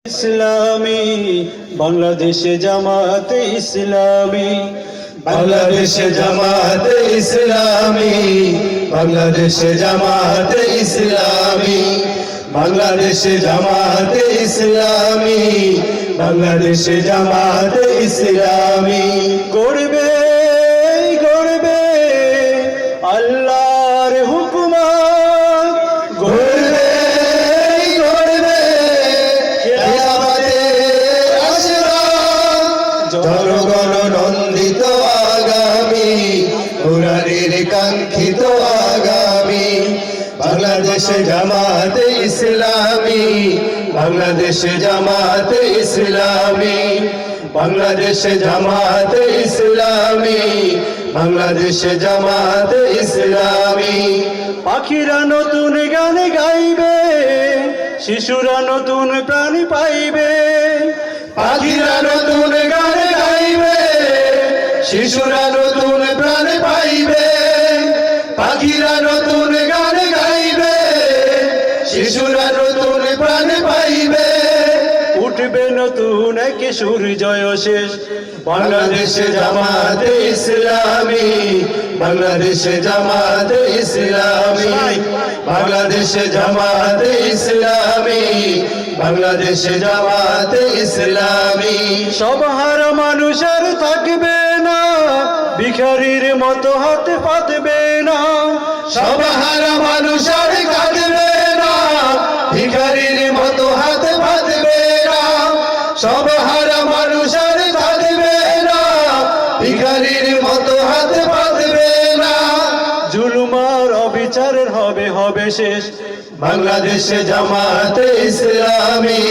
ইসলামী বাংলাদেশে জামাতে ইসলামী, বাংলাদেশে জামাতে ইসলামী, বাংলাদেশে জামাতে ইসলামী, বাংলাদেশে জামাতে ইসলামী, বাংলাদেশে জামাতে ইসলামী। গড়বে গড়বে আল্লাহর হুকুমত, গড়বে গড়বে খিলাফতের আশরাত, জনগণ নন্দিত আগামী, কোরআনের কাঙ্ক্ষিত আগামী। বাংলাদেশে জামাতে ইসলামী, বাংলাদেশে জামাতে ইসলামী, বাংলাদেশে জামাতে ইসলামী, বাংলাদেশে জামাতে ইসলামী। পাখিরা নতুন গান গাইবে, শিশুরা নতুন প্রাণ পাইবে। পাখিরা নতুন গান গাইবে, শিশুরা নতুন প্রাণ পাইবে। পাখিরা নতুন গান গাইবে, শিশুরা নতুন প্রাণ পাইবে। উঠবে নতুন এক সূর্যয় শেষ, বাংলাদেশে জামাতে ইসলামী, বাংলাদেশে জামাতে ইসলামী, বাংলাদেশে জামাতে ইসলামী, বাংলাদেশে জামাতে ইসলামী। সব হারা মানুষের থাকবে না, ভিখারির মতো হাতে পাতবে না। সব হারা মানুষ আর কাঁদবে না, ভিখারির মতো হাত বাঁধবে না। সব হারা মানুষ আর কাঁদবে না, ভিখারির মতো হাত বাঁধবে না। জুলুমার অবিচারের হবে হবে শেষ, বাংলাদেশে জামাতে ইসলামী,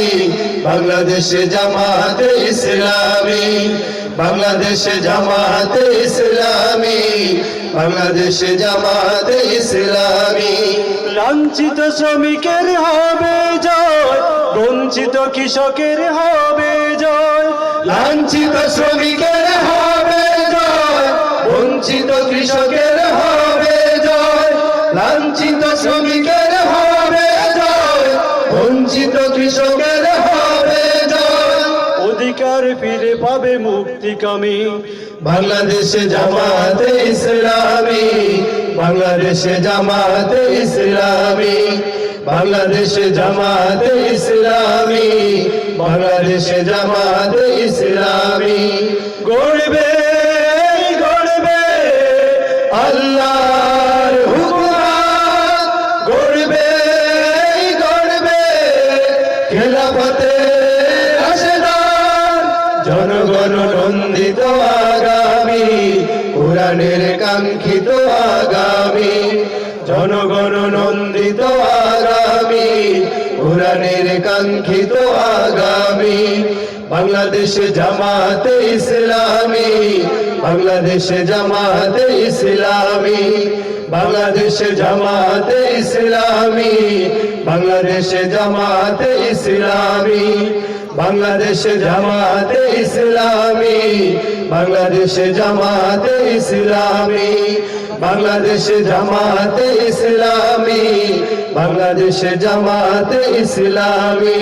বাংলাদেশে জামাতে ইসলামী, বাংলাদেশে জামাতে ইসলামী, বাংলাদেশে জামাতে ইসলামী। লাঞ্ছিত শ্রমিকের হবে জয়, বঞ্চিত কৃষকের হবে জয়। লাঞ্ছিত শ্রমিকের হবে জয়, বঞ্চিত কৃষকের হবে জয়। লাঞ্ছিত শ্রমিকের হবে জয়, বঞ্চিত কৃষকের হবে জয়। অধিকার ফিরে পাবে মুক্তিকামী, বাংলাদেশে জামাতে ইসলামী, বাংলাদেশে জামাতে ইসলামী, বাংলাদেশে জামাতে ইসলামী, বাংলাদেশে জামাতে ইসলামী। গড়বে গড়বে আল্লাহর হুকুমত, গড়বে গড়বে খিলাফতের আশরাত, জনগণ নন্দিত আগামী, কোরআনের কাঙ্ক্ষিত আগামী। জনগণ নন্দিত আগামী, কোরআনের কাঙ্ক্ষিত আগামী। বাংলাদেশে জামাতে ইসলামী, বাংলাদেশে জামাতে ইসলামী, বাংলাদেশে জামাতে ইসলামী, বাংলাদেশে জামাতে ইসলামী, বাংলাদেশে জামাতে ইসলামী, বাংলাদেশে জামাতে ইসলামী, বাংলাদেশে জামাতে ইসলামী, বাংলাদেশে জামাতে ইসলামী।